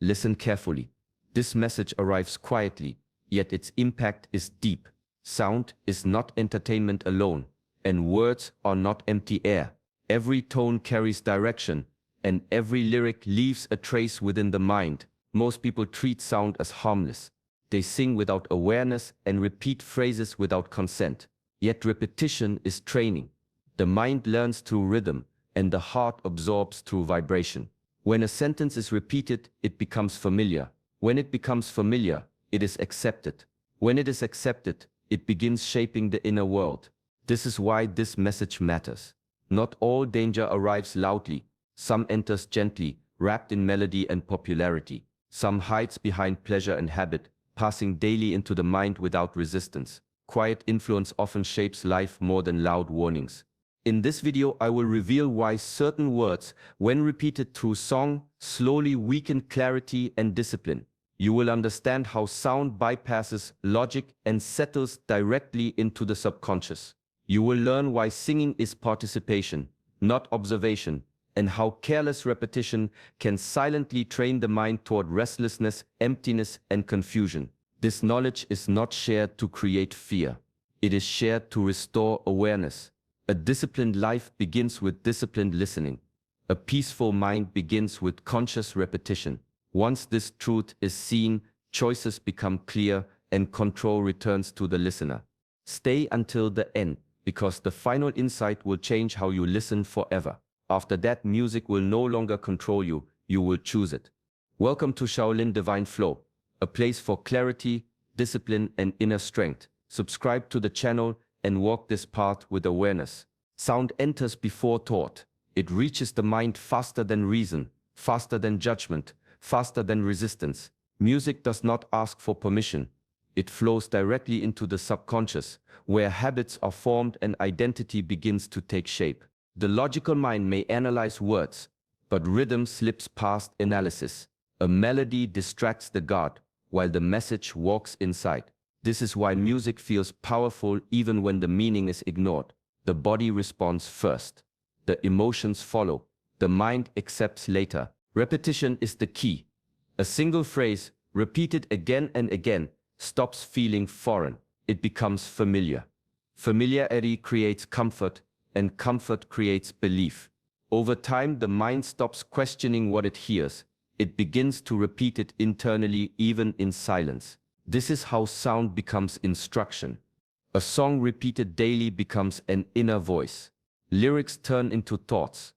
Listen carefully. This message arrives quietly, yet its impact is deep. Sound is not entertainment alone, and words are not empty air. Every tone carries direction, and every lyric leaves a trace within the mind. Most people treat sound as harmless. They sing without awareness and repeat phrases without consent. Yet repetition is training. The mind learns through rhythm, and the heart absorbs through vibration. When a sentence is repeated, it becomes familiar. When it becomes familiar, it is accepted. When it is accepted, it begins shaping the inner world. This is why this message matters. Not all danger arrives loudly. Some enters gently, wrapped in melody and popularity. Some hides behind pleasure and habit, passing daily into the mind without resistance. Quiet influence often shapes life more than loud warnings. In this video, I will reveal why certain words, when repeated through song, slowly weaken clarity and discipline. You will understand how sound bypasses logic and settles directly into the subconscious. You will learn why singing is participation, not observation, and how careless repetition can silently train the mind toward restlessness, emptiness, and confusion. This knowledge is not shared to create fear. It is shared to restore awareness. A disciplined life begins with disciplined listening. A peaceful mind begins with conscious repetition. Once this truth is seen, choices become clear and control returns to the listener. Stay until the end, because the final insight will change how you listen forever. After that, music will no longer control you, you will choose it. Welcome to Shaolin Divine Flow, a place for clarity, discipline, and inner strength. Subscribe to the channel and walk this path with awareness. Sound enters before thought. It reaches the mind faster than reason, faster than judgment, faster than resistance. Music does not ask for permission. It flows directly into the subconscious, where habits are formed and identity begins to take shape. The logical mind may analyze words, but rhythm slips past analysis. A melody distracts the guard, while the message walks inside. This is why music feels powerful even when the meaning is ignored. The body responds first. The emotions follow. The mind accepts later. Repetition is the key. A single phrase, repeated again and again, stops feeling foreign. It becomes familiar. Familiarity creates comfort, and comfort creates belief. Over time, the mind stops questioning what it hears. It begins to repeat it internally, even in silence. This is how sound becomes instruction. A song repeated daily becomes an inner voice. Lyrics turn into thoughts.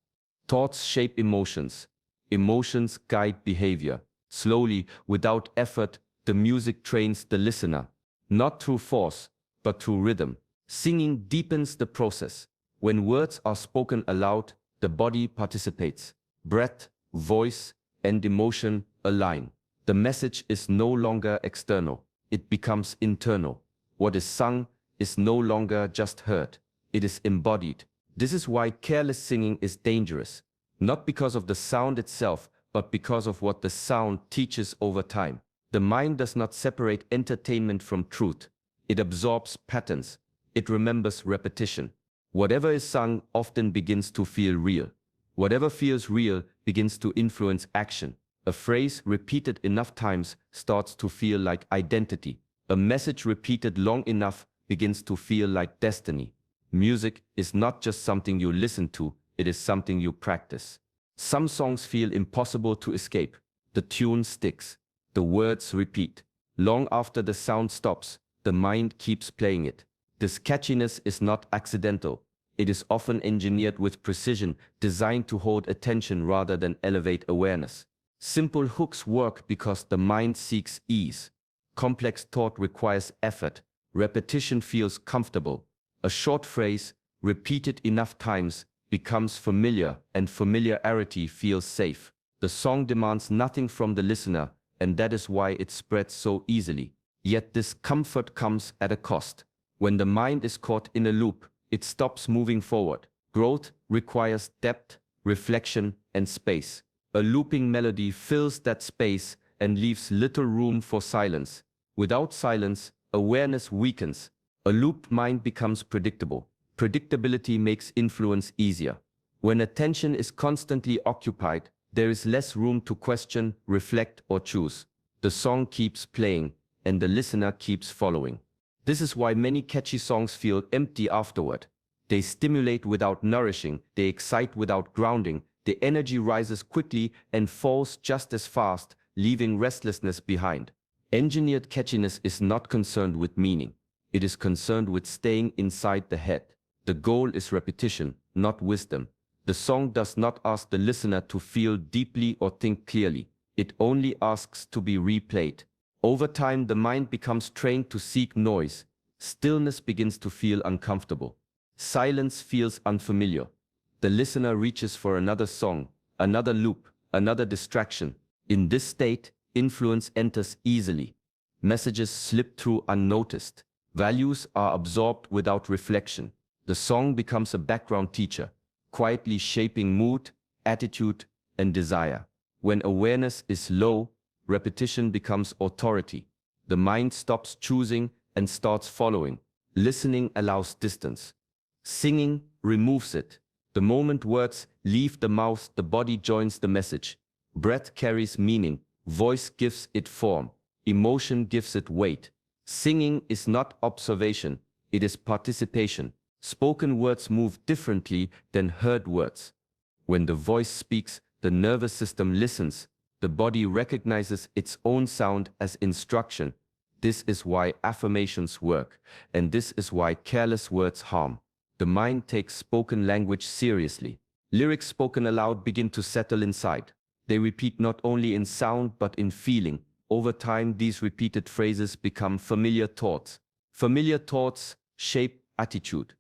Thoughts shape emotions. Emotions guide behavior. Slowly, without effort, the music trains the listener. Not through force, but through rhythm. Singing deepens the process. When words are spoken aloud, the body participates. Breath, voice, and emotion align. The message is no longer external. It becomes internal. What is sung is no longer just heard. It is embodied. This is why careless singing is dangerous. Not because of the sound itself, but because of what the sound teaches over time. The mind does not separate entertainment from truth. It absorbs patterns. It remembers repetition. Whatever is sung often begins to feel real. Whatever feels real begins to influence action. A phrase repeated enough times starts to feel like identity. A message repeated long enough begins to feel like destiny. Music is not just something you listen to, it is something you practice. Some songs feel impossible to escape. The tune sticks. The words repeat. Long after the sound stops, the mind keeps playing it. This catchiness is not accidental. It is often engineered with precision, designed to hold attention rather than elevate awareness. Simple hooks work because the mind seeks ease. Complex thought requires effort. Repetition feels comfortable. A short phrase, repeated enough times, becomes familiar, and familiarity feels safe. The song demands nothing from the listener, and that is why it spreads so easily. Yet this comfort comes at a cost. When the mind is caught in a loop, it stops moving forward. Growth requires depth, reflection, and space. A looping melody fills that space and leaves little room for silence. Without silence, awareness weakens. A looped mind becomes predictable. Predictability makes influence easier. When attention is constantly occupied, There is less room to question, reflect, or choose. The song keeps playing, and the listener keeps following. This is why many catchy songs feel empty afterward. They stimulate without nourishing, they excite without grounding, the energy rises quickly and falls just as fast, leaving restlessness behind. Engineered catchiness is not concerned with meaning. It is concerned with staying inside the head. The goal is repetition, not wisdom. The song does not ask the listener to feel deeply or think clearly. It only asks to be replayed. Over time, the mind becomes trained to seek noise. Stillness begins to feel uncomfortable. Silence feels unfamiliar. The listener reaches for another song, another loop, another distraction. In this state, influence enters easily. Messages slip through unnoticed. Values are absorbed without reflection. The song becomes a background teacher, quietly shaping mood, attitude, and desire. When awareness is low, repetition becomes authority. The mind stops choosing and starts following. Listening allows distance. Singing removes it. The moment words leave the mouth, the body joins the message. Breath carries meaning. Voice gives it form. Emotion gives it weight. Singing is not observation, it is participation. Spoken words move differently than heard words. When the voice speaks, the nervous system listens. The body recognizes its own sound as instruction. This is why affirmations work, and this is why careless words harm. The mind takes spoken language seriously. Lyrics spoken aloud begin to settle inside. They repeat not only in sound but in feeling. Over time, these repeated phrases become familiar thoughts. Familiar thoughts shape attitude.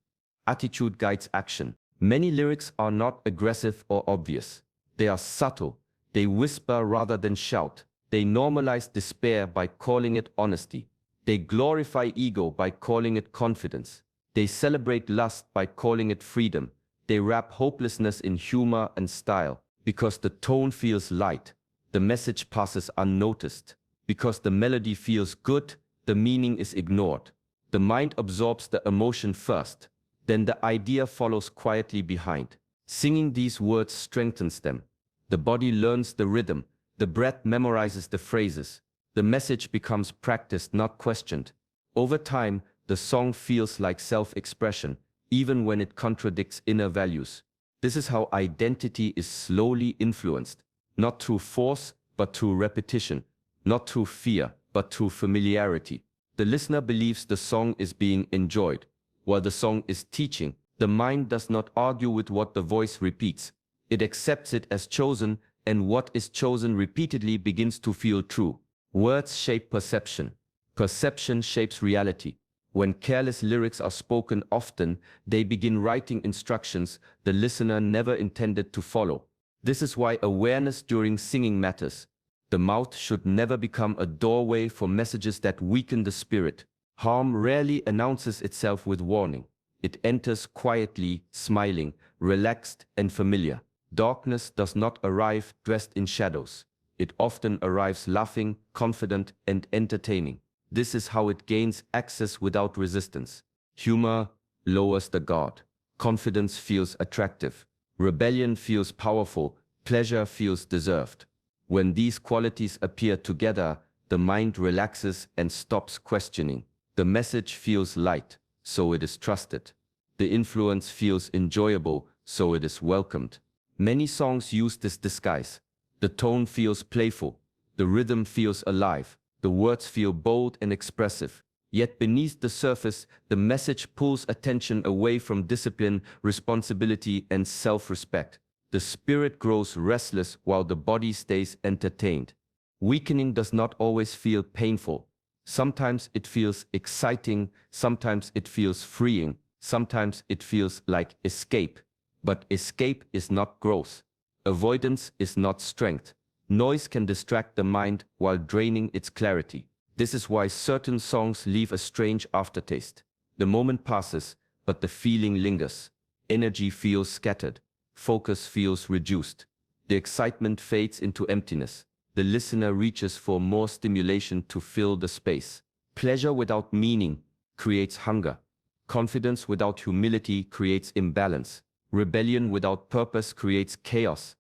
Attitude guides action. Many lyrics are not aggressive or obvious. They are subtle. They whisper rather than shout. They normalize despair by calling it honesty. They glorify ego by calling it confidence. They celebrate lust by calling it freedom. They wrap hopelessness in humor and style. Because the tone feels light, the message passes unnoticed. Because the melody feels good, the meaning is ignored. The mind absorbs the emotion first, then the idea follows quietly behind. Singing these words strengthens them. The body learns the rhythm, the breath memorizes the phrases. The message becomes practiced, not questioned. Over time, the song feels like self-expression, even when it contradicts inner values. This is how identity is slowly influenced, not through force, but through repetition, not through fear, but through familiarity. The listener believes the song is being enjoyed, while the song is teaching. The mind does not argue with what the voice repeats. It accepts it as chosen, and what is chosen repeatedly begins to feel true. Words shape perception. Perception shapes reality. When careless lyrics are spoken often, they begin writing instructions the listener never intended to follow. This is why awareness during singing matters. The mouth should never become a doorway for messages that weaken the spirit. Harm rarely announces itself with warning. It enters quietly, smiling, relaxed, and familiar. Darkness does not arrive dressed in shadows. It often arrives laughing, confident, and entertaining. This is how it gains access without resistance. Humor lowers the guard. Confidence feels attractive. Rebellion feels powerful. Pleasure feels deserved. When these qualities appear together, the mind relaxes and stops questioning. The message feels light, so it is trusted. The influence feels enjoyable, so it is welcomed. Many songs use this disguise. The tone feels playful. The rhythm feels alive. The words feel bold and expressive. Yet beneath the surface, the message pulls attention away from discipline, responsibility, and self-respect. The spirit grows restless while the body stays entertained. Weakening does not always feel painful. Sometimes it feels exciting, sometimes it feels freeing, sometimes it feels like escape. But escape is not growth. Avoidance is not strength. Noise can distract the mind while draining its clarity. This is why certain songs leave a strange aftertaste. The moment passes, but the feeling lingers. Energy feels scattered. Focus feels reduced. The excitement fades into emptiness. The listener reaches for more stimulation to fill the space. Pleasure without meaning creates hunger. Confidence without humility creates imbalance. Rebellion without purpose creates chaos.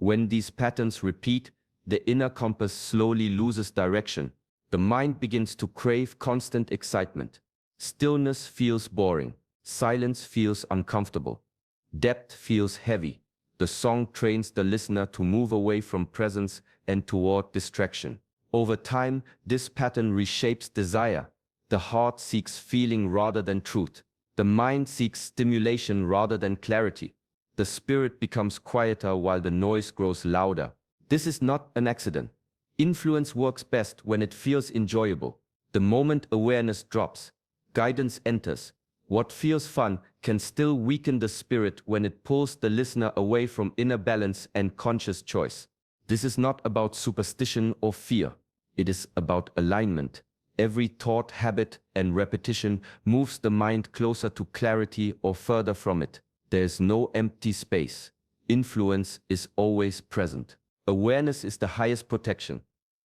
When these patterns repeat, the inner compass slowly loses direction. The mind begins to crave constant excitement. Stillness feels boring. Silence feels uncomfortable. Depth feels heavy. The song trains the listener to move away from presence and toward distraction. Over time, this pattern reshapes desire. The heart seeks feeling rather than truth. The mind seeks stimulation rather than clarity. The spirit becomes quieter while the noise grows louder. This is not an accident. Influence works best when it feels enjoyable. The moment awareness drops, guidance enters. What feels fun can still weaken the spirit when it pulls the listener away from inner balance and conscious choice. This is not about superstition or fear. It is about alignment. Every thought, habit, and repetition moves the mind closer to clarity or further from it. There is no empty space. Influence is always present. Awareness is the highest protection.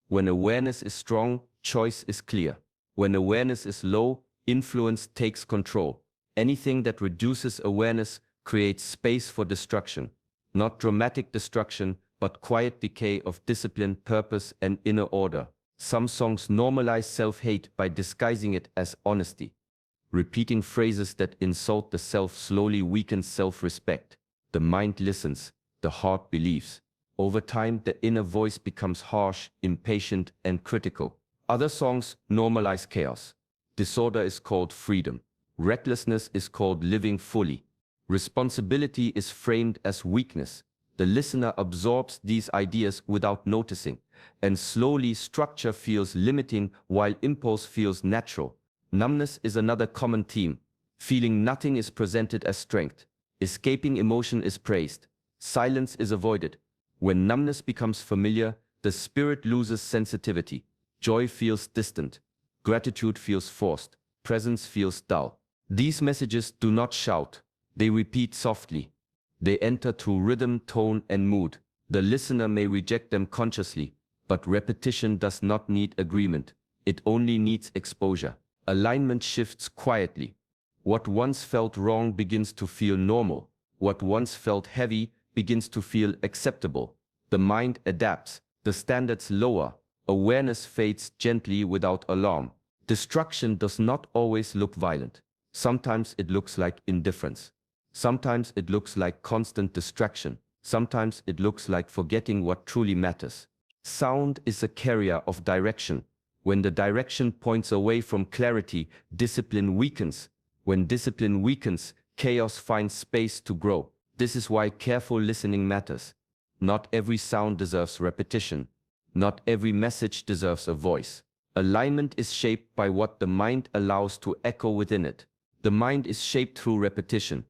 When awareness is strong, choice is clear. When awareness is low, influence takes control. Anything that reduces awareness creates space for destruction. Not dramatic destruction, but quiet decay of discipline, purpose, and inner order. Some songs normalize self-hate by disguising it as honesty. Repeating phrases that insult the self slowly weakens self-respect. The mind listens, the heart believes. Over time, the inner voice becomes harsh, impatient, and critical. Other songs normalize chaos. Disorder is called freedom. Recklessness is called living fully. Responsibility is framed as weakness. The listener absorbs these ideas without noticing, and slowly structure feels limiting while impulse feels natural. Numbness is another common theme. Feeling nothing is presented as strength. Escaping emotion is praised. Silence is avoided. When numbness becomes familiar, the spirit loses sensitivity. Joy feels distant. Gratitude feels forced. Presence feels dull. These messages do not shout. They repeat softly. They enter through rhythm, tone, and mood. The listener may reject them consciously, but repetition does not need agreement. It only needs exposure. Alignment shifts quietly. What once felt wrong begins to feel normal. What once felt heavy begins to feel acceptable. The mind adapts. The standards lower. Awareness fades gently without alarm. Destruction does not always look violent. Sometimes it looks like indifference. Sometimes it looks like constant distraction. Sometimes it looks like forgetting what truly matters. Sound is a carrier of direction. When the direction points away from clarity, discipline weakens. When discipline weakens, chaos finds space to grow. This is why careful listening matters. Not every sound deserves repetition. Not every message deserves a voice. Alignment is shaped by what the mind allows to echo within it. The mind is shaped through repetition.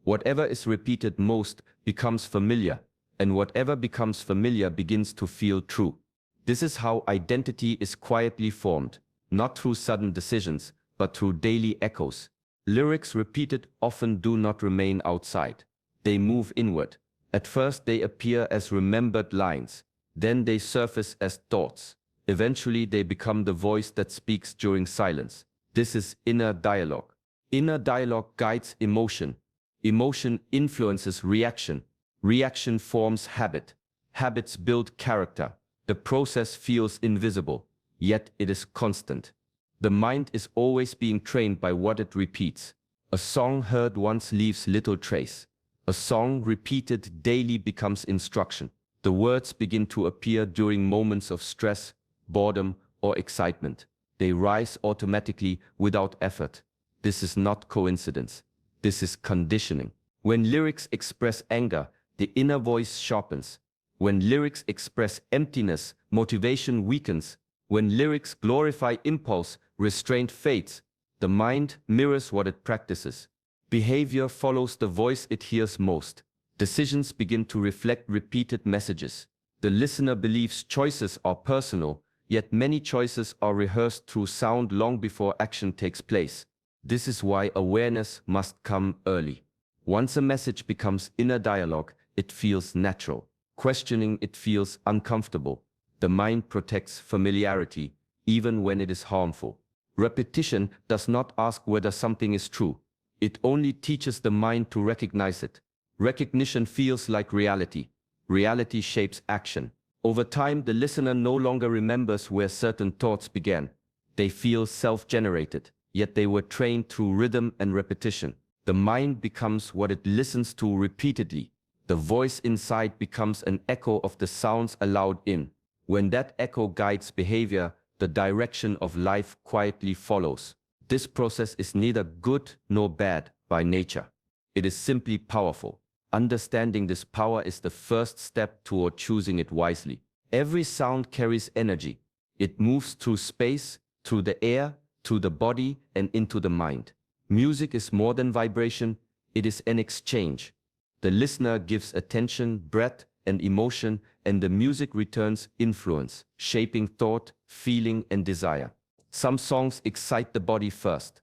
Whatever is repeated most becomes familiar, and whatever becomes familiar begins to feel true. This is how identity is quietly formed, not through sudden decisions, but through daily echoes. Lyrics repeated often do not remain outside. They move inward. At first they appear as remembered lines. Then they surface as thoughts. Eventually they become the voice that speaks during silence. This is inner dialogue. Inner dialogue guides emotion. Emotion influences reaction. Reaction forms habit. Habits build character. The process feels invisible, yet it is constant. The mind is always being trained by what it repeats. A song heard once leaves little trace. A song repeated daily becomes instruction. The words begin to appear during moments of stress, boredom, or excitement. They rise automatically without effort. This is not coincidence. This is conditioning. When lyrics express anger, the inner voice sharpens. When lyrics express emptiness, motivation weakens. When lyrics glorify impulse, restraint fades. The mind mirrors what it practices. Behavior follows the voice it hears most. Decisions begin to reflect repeated messages. The listener believes choices are personal, yet many choices are rehearsed through sound long before action takes place. This is why awareness must come early. Once a message becomes inner dialogue, it feels natural. Questioning it feels uncomfortable. The mind protects familiarity, even when it is harmful. Repetition does not ask whether something is true. It only teaches the mind to recognize it. Recognition feels like reality. reality shapes action. Over time, the listener no longer remembers where certain thoughts began. They feel self-generated, yet they were trained through rhythm and repetition. The mind becomes what it listens to repeatedly. The voice inside becomes an echo of the sounds allowed in. When that echo guides behavior, the direction of life quietly follows. This process is neither good nor bad by nature. It is simply powerful. Understanding this power is the first step toward choosing it wisely. Every sound carries energy. It moves through space, through the air, through the body, and into the mind. Music is more than vibration, it is an exchange. The listener gives attention, breath, and emotion, and the music returns influence, shaping thought, feeling, and desire. Some songs excite the body first.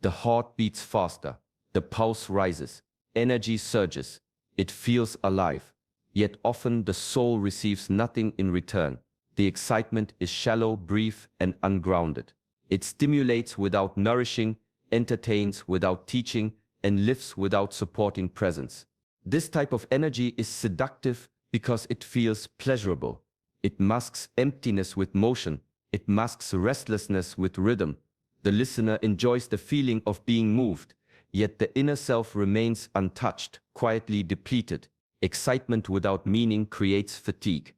The heart beats faster, the pulse rises, energy surges. It feels alive. Yet often the soul receives nothing in return. The excitement is shallow, brief, and ungrounded. It stimulates without nourishing, entertains without teaching, and lifts without supporting presence. This type of energy is seductive because it feels pleasurable. It masks emptiness with motion. It masks restlessness with rhythm. The listener enjoys the feeling of being moved, yet the inner self remains untouched, quietly depleted. Excitement without meaning creates fatigue.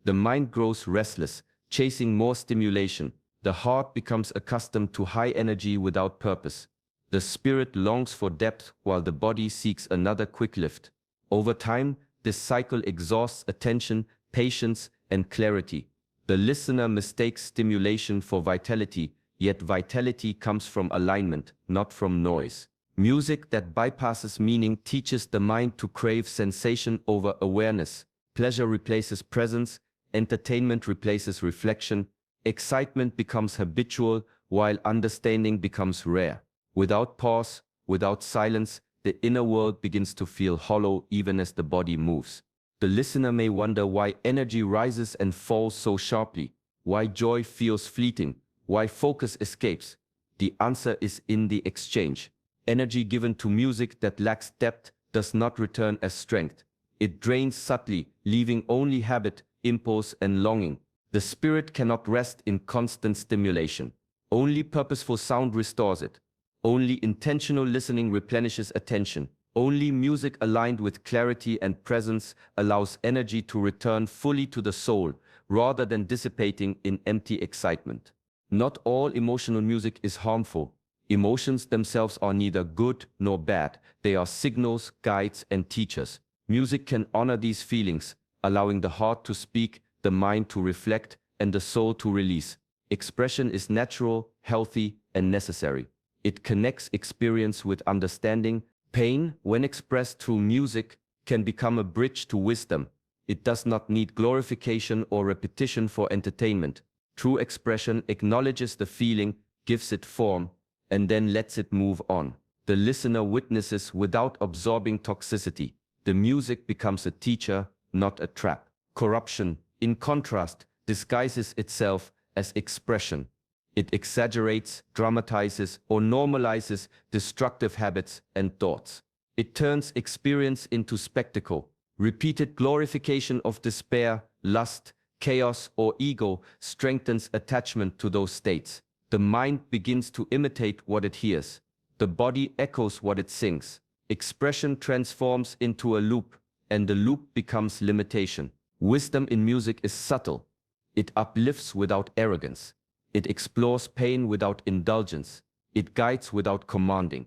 The mind grows restless, chasing more stimulation. The heart becomes accustomed to high energy without purpose. The spirit longs for depth while the body seeks another quick lift. Over time, this cycle exhausts attention, patience, and clarity. The listener mistakes stimulation for vitality, yet vitality comes from alignment, not from noise. Music that bypasses meaning teaches the mind to crave sensation over awareness. Pleasure replaces presence, entertainment replaces reflection, excitement becomes habitual, while understanding becomes rare. Without pause, without silence, the inner world begins to feel hollow even as the body moves. The listener may wonder why energy rises and falls so sharply, why joy feels fleeting, why focus escapes. The answer is in the exchange. Energy given to music that lacks depth does not return as strength. It drains subtly, leaving only habit, impulse, and longing. The spirit cannot rest in constant stimulation. Only purposeful sound restores it. Only intentional listening replenishes attention. Only music aligned with clarity and presence allows energy to return fully to the soul, rather than dissipating in empty excitement. Not all emotional music is harmful. Emotions themselves are neither good nor bad. They are signals, guides, and teachers. Music can honor these feelings, allowing the heart to speak, the mind to reflect, and the soul to release. Expression is natural, healthy, and necessary. It connects experience with understanding. Pain, when expressed through music, can become a bridge to wisdom. It does not need glorification or repetition for entertainment. True expression acknowledges the feeling, gives it form, and then lets it move on. The listener witnesses without absorbing toxicity. The music becomes a teacher, not a trap. Corruption, in contrast, disguises itself as expression. It exaggerates, dramatizes, or normalizes destructive habits and thoughts. It turns experience into spectacle. Repeated glorification of despair, lust, chaos, or ego strengthens attachment to those states. The mind begins to imitate what it hears. The body echoes what it sings. Expression transforms into a loop, and the loop becomes limitation. Wisdom in music is subtle. It uplifts without arrogance. It explores pain without indulgence. It guides without commanding.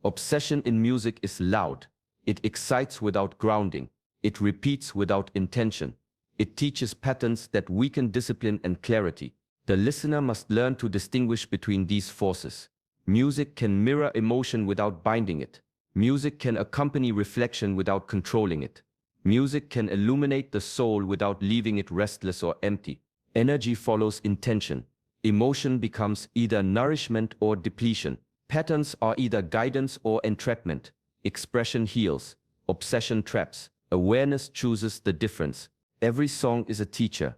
Obsession in music is loud. It excites without grounding. It repeats without intention. It teaches patterns that weaken discipline and clarity. The listener must learn to distinguish between these forces. Music can mirror emotion without binding it. Music can accompany reflection without controlling it. Music can illuminate the soul without leaving it restless or empty. Energy follows intention. Emotion becomes either nourishment or depletion. Patterns are either guidance or entrapment. Expression heals. Obsession traps. Awareness chooses the difference. Every song is a teacher.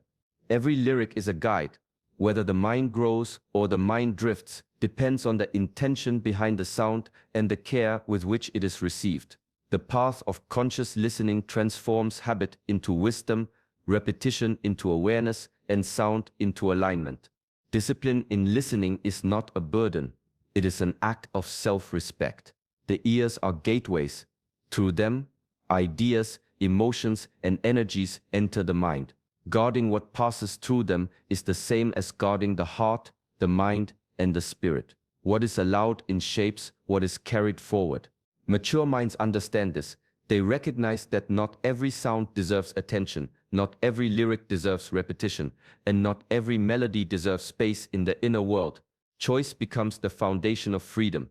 Every lyric is a guide. Whether the mind grows or the mind drifts depends on the intention behind the sound and the care with which it is received. The path of conscious listening transforms habit into wisdom, repetition into awareness, and sound into alignment. Discipline in listening is not a burden. It is an act of self-respect. The ears are gateways. Through them, ideas, emotions, and energies enter the mind. Guarding what passes through them is the same as guarding the heart, the mind, and the spirit. What is allowed in shapes what is carried forward. Mature minds understand this. They recognize that not every sound deserves attention, not every lyric deserves repetition, and not every melody deserves space in the inner world. Choice becomes the foundation of freedom.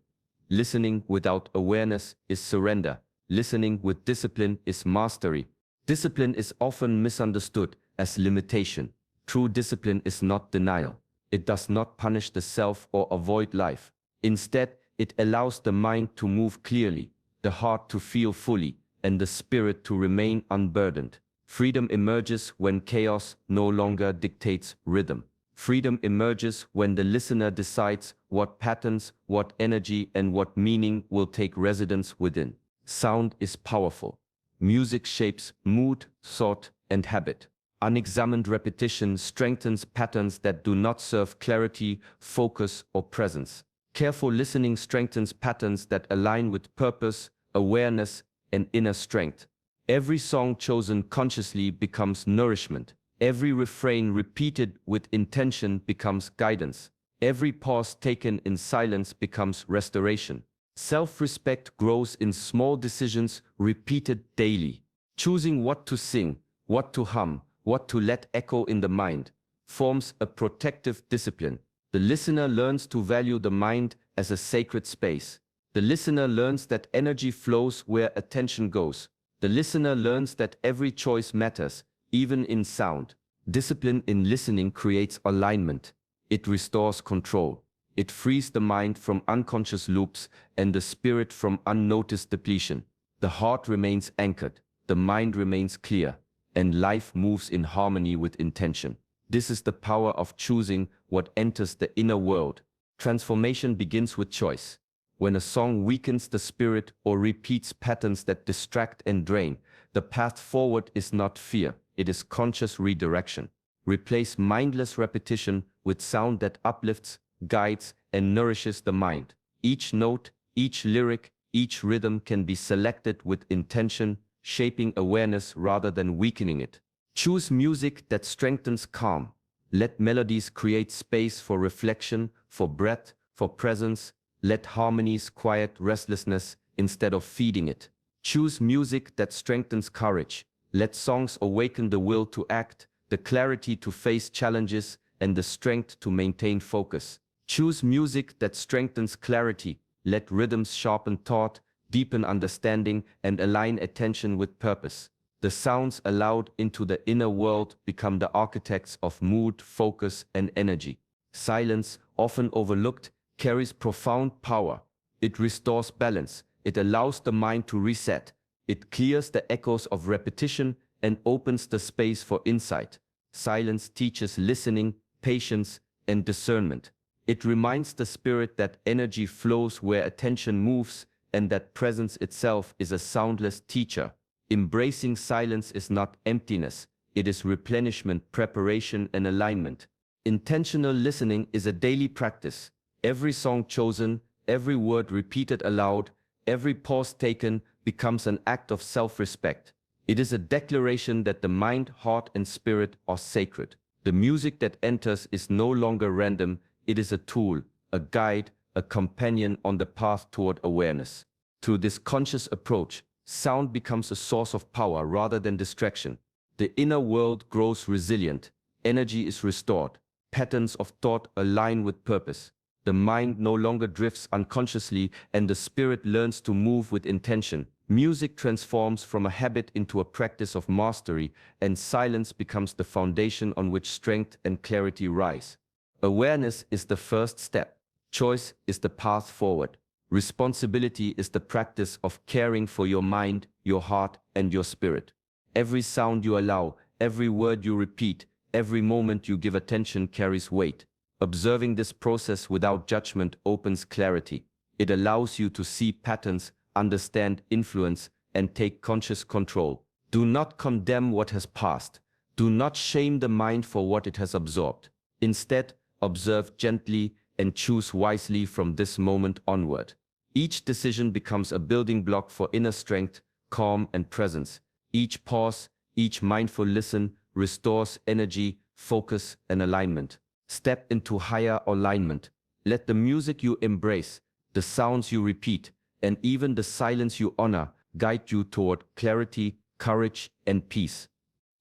Listening without awareness is surrender. Listening with discipline is mastery. Discipline is often misunderstood as limitation. True discipline is not denial. It does not punish the self or avoid life. Instead, it allows the mind to move clearly, the heart to feel fully, and the spirit to remain unburdened. Freedom emerges when chaos no longer dictates rhythm. Freedom emerges when the listener decides what patterns, what energy, and what meaning will take residence within. Sound is powerful. Music shapes mood, thought, and habit. Unexamined repetition strengthens patterns that do not serve clarity, focus, or presence. Careful listening strengthens patterns that align with purpose, awareness, and inner strength. Every song chosen consciously becomes nourishment. Every refrain repeated with intention becomes guidance. Every pause taken in silence becomes restoration. Self-respect grows in small decisions repeated daily. Choosing what to sing, what to hum, what to let echo in the mind, forms a protective discipline. The listener learns to value the mind as a sacred space. The listener learns that energy flows where attention goes. The listener learns that every choice matters, even in sound. Discipline in listening creates alignment. It restores control. It frees the mind from unconscious loops and the spirit from unnoticed depletion. The heart remains anchored, the mind remains clear, and life moves in harmony with intention. This is the power of choosing what enters the inner world. Transformation begins with choice. When a song weakens the spirit or repeats patterns that distract and drain, the path forward is not fear, it is conscious redirection. Replace mindless repetition with sound that uplifts, guides, and nourishes the mind. Each note, each lyric, each rhythm can be selected with intention, shaping awareness rather than weakening it. Choose music that strengthens calm. Let melodies create space for reflection, for breath, for presence. Let harmonies quiet restlessness instead of feeding it. Choose music that strengthens courage. Let songs awaken the will to act, the clarity to face challenges, and the strength to maintain focus. Choose music that strengthens clarity. Let rhythms sharpen thought, deepen understanding, and align attention with purpose. The sounds allowed into the inner world become the architects of mood, focus, and energy. Silence, often overlooked, carries profound power. It restores balance. It allows the mind to reset. It clears the echoes of repetition and opens the space for insight. Silence teaches listening, patience, and discernment. It reminds the spirit that energy flows where attention moves and that presence itself is a soundless teacher. Embracing silence is not emptiness, it is replenishment, preparation, and alignment. Intentional listening is a daily practice. Every song chosen, every word repeated aloud, every pause taken becomes an act of self-respect. It is a declaration that the mind, heart, and spirit are sacred. The music that enters is no longer random, it is a tool, a guide, a companion on the path toward awareness. Through this conscious approach, sound becomes a source of power rather than distraction. The inner world grows resilient, energy is restored, patterns of thought align with purpose. The mind no longer drifts unconsciously and the spirit learns to move with intention. Music transforms from a habit into a practice of mastery, and silence becomes the foundation on which strength and clarity rise. Awareness is the first step. Choice is the path forward. Responsibility is the practice of caring for your mind, your heart, and your spirit. Every sound you allow, every word you repeat, every moment you give attention carries weight. Observing this process without judgment opens clarity. It allows you to see patterns, understand influence, and take conscious control. Do not condemn what has passed. Do not shame the mind for what it has absorbed. Instead, observe gently and choose wisely from this moment onward. Each decision becomes a building block for inner strength, calm, and presence. Each pause, each mindful listen restores energy, focus, and alignment. Step into higher alignment. Let the music you embrace, the sounds you repeat, and even the silence you honor guide you toward clarity, courage, and peace.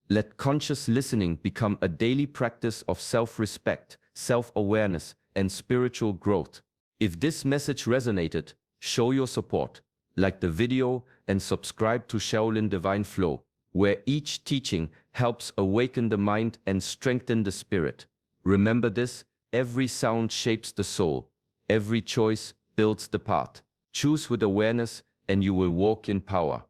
Let conscious listening become a daily practice of self-respect, self-awareness, and spiritual growth. If this message resonated, show your support. Like the video and subscribe to Shaolin Divine Flow, where each teaching helps awaken the mind and strengthen the spirit. Remember this, every sound shapes the soul. Every choice builds the path. Choose with awareness and you will walk in power.